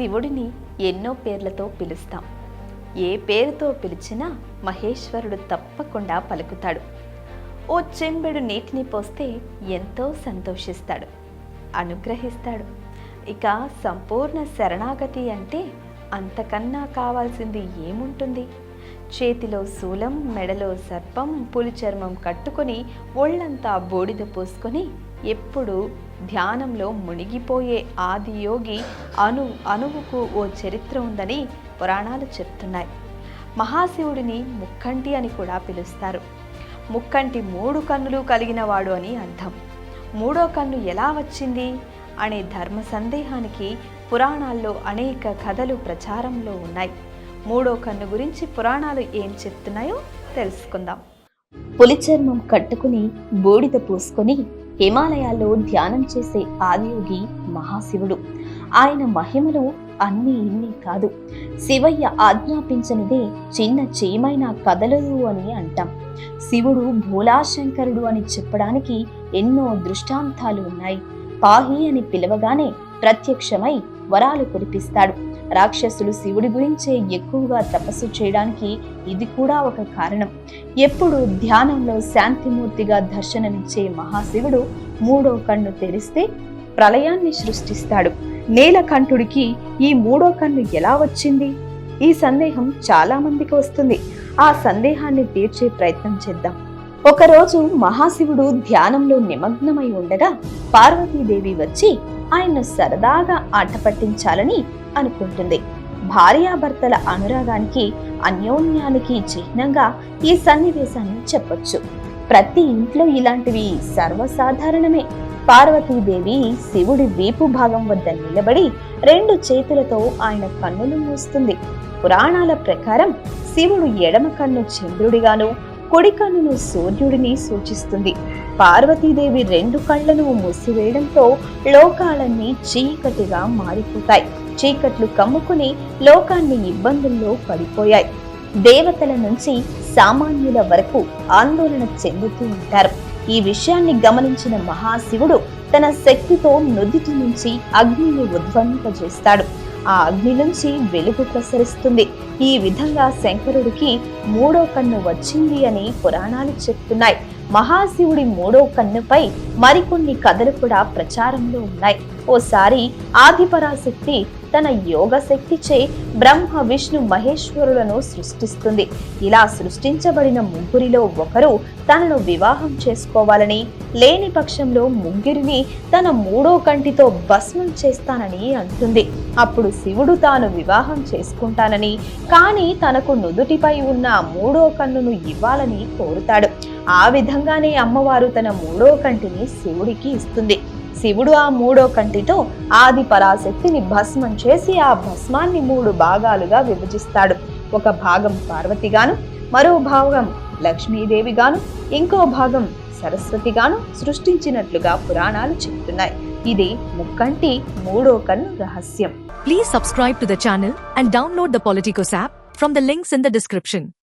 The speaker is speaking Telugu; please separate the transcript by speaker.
Speaker 1: శివుడిని ఎన్నో పేర్లతో పిలుస్తాం. ఏ పేరుతో పిలిచినా మహేశ్వరుడు తప్పకుండా పలుకుతాడు. ఓ చెంబెడు నీటిని పోస్తే ఎంతో సంతోషిస్తాడు, అనుగ్రహిస్తాడు. ఇక సంపూర్ణ శరణాగతి అంటే అంతకన్నా కావాల్సింది ఏముంటుంది? చేతిలో శూలం, మెడలో సర్పం, పులి చర్మం కట్టుకొని ఒళ్ళంతా బూడిద పూసుకొని ఎప్పుడు ధ్యానంలో మునిగిపోయే ఆది యోగి అణువుకు ఓ చరిత్ర ఉందని పురాణాలు చెప్తున్నాయి. మహాశివుడిని ముక్కంటి అని కూడా పిలుస్తారు. ముక్కంటి 3 కన్నులు కలిగిన వాడు అని అర్థం. 3వ కన్ను ఎలా వచ్చింది అనే ధర్మ సందేహానికి పురాణాల్లో అనేక కథలు ప్రచారంలో ఉన్నాయి. 3వ కన్ను గురించి పురాణాలు ఏం చెప్తున్నాయో తెలుసుకుందాం. పులి చర్మం కట్టుకుని బూడిద పూసుకొని హిమాలయాల్లో ధ్యానం చేసే ఆదియోగి మహాశివుడు. ఆయన మహిమలు అన్నీ ఇన్ని కాదు. శివయ్య ఆజ్ఞాపించనిదే చిన్న చీమైనా కదలదు అని అంటాం. శివుడు భోలాశంకరుడు అని చెప్పడానికి ఎన్నో దృష్టాంతాలు ఉన్నాయి. పాహి అని పిలవగానే ప్రత్యక్షమై వరాలు కురిపిస్తాడు. రాక్షసులు శివుడి గురించే ఎక్కువగా తపస్సు చేయడానికి ఇది కూడా ఒక కారణం. ఎప్పుడు ధ్యానంలో శాంతిమూర్తిగా దర్శనమిచ్చే మహాశివుడు 3వ కన్ను తెరిస్తే ప్రళయాన్ని సృష్టిస్తాడు. నీలకంఠుడికి ఈ 3వ కన్ను ఎలా వచ్చింది? ఈ సందేహం చాలా మందికి వస్తుంది. ఆ సందేహాన్ని తీర్చే ప్రయత్నం చేద్దాం. ఒకరోజు మహాశివుడు ధ్యానంలో నిమగ్నమై ఉండగా పార్వతీదేవి వచ్చి ఆయన్ను సరదాగా ఆట పట్టించాలని అనుకుంటుంది. భార్యాభర్తల అనురాగానికి, అన్యోన్యానికి చిహ్నంగా ఈ సన్నివేశాన్ని చెప్పొచ్చు. ప్రతి ఇంట్లో ఇలాంటివి సర్వసాధారణమే. పార్వతీదేవి శివుడి వీపు భాగం వద్ద నిలబడి 2 చేతులతో ఆయన కన్నులు మూస్తుంది. పురాణాల ప్రకారం శివుడు ఎడమ కన్ను చంద్రుడిగాను, కుడి కన్నును సూర్యుడిని సూచిస్తుంది. పార్వతీదేవి 2 కళ్లను మూసివేయడంతో లోకాలన్నీ చీకటిగా మారిపోతాయి. చీకట్లు కమ్ముకుని లోకాన్ని ఇబ్బందుల్లో పడిపోయాయి. దేవతల నుంచి సామాన్యుల వరకు ఆందోళన చెందుతూ ఉంటారు. ఈ విషయాన్ని గమనించిన మహాశివుడు తన శక్తితో నుదిటి నుంచి అగ్నిని ఉద్వమింపజేస్తాడు. ఆ అగ్ని నుంచి వెలుగు ప్రసరిస్తుంది. ఈ విధంగా శంకరుడికి 3వ కన్ను వచ్చింది అని పురాణాలు చెప్తున్నాయి. మహాశివుడి 3వ కన్నుపై మరికొన్ని కథలు కూడా ప్రచారంలో ఉన్నాయి. ఓసారి ఆదిపరాశక్తి తన యోగ శక్తిచే బ్రహ్మ, విష్ణు, మహేశ్వరులను సృష్టిస్తుంది. ఇలా సృష్టించబడిన ముగ్గురిలో ఒకరు తనను వివాహం చేసుకోవాలని, లేని పక్షంలో ముగ్గురిని తన 3వ కంటితో భస్మం చేస్తానని అంటుంది. అప్పుడు శివుడు తాను వివాహం చేసుకుంటానని, కానీ తనకు నుదుటిపై ఉన్న 3వ కన్నును ఇవ్వాలని కోరుతాడు. ఆ విధంగానే అమ్మవారు తన 3వ కంటిని శివుడికి ఇస్తుంది. శివుడు ఆ 3వ కంటితో ఆది పరాశక్తిని భస్మం చేసి ఆ భస్మాన్ని 3 భాగాలుగా విభజిస్తాడు. ఒక భాగం పార్వతిగాను, మరో భాగం లక్ష్మీదేవిగాను, ఇంకో భాగం సరస్వతిగాను సృష్టించినట్లుగా పురాణాలు చెప్తున్నాయి. ఇది ముక్కంటి 3వ కన్ను రహస్యం.
Speaker 2: Please subscribe to the channel and download the Politicos app from the links in the description.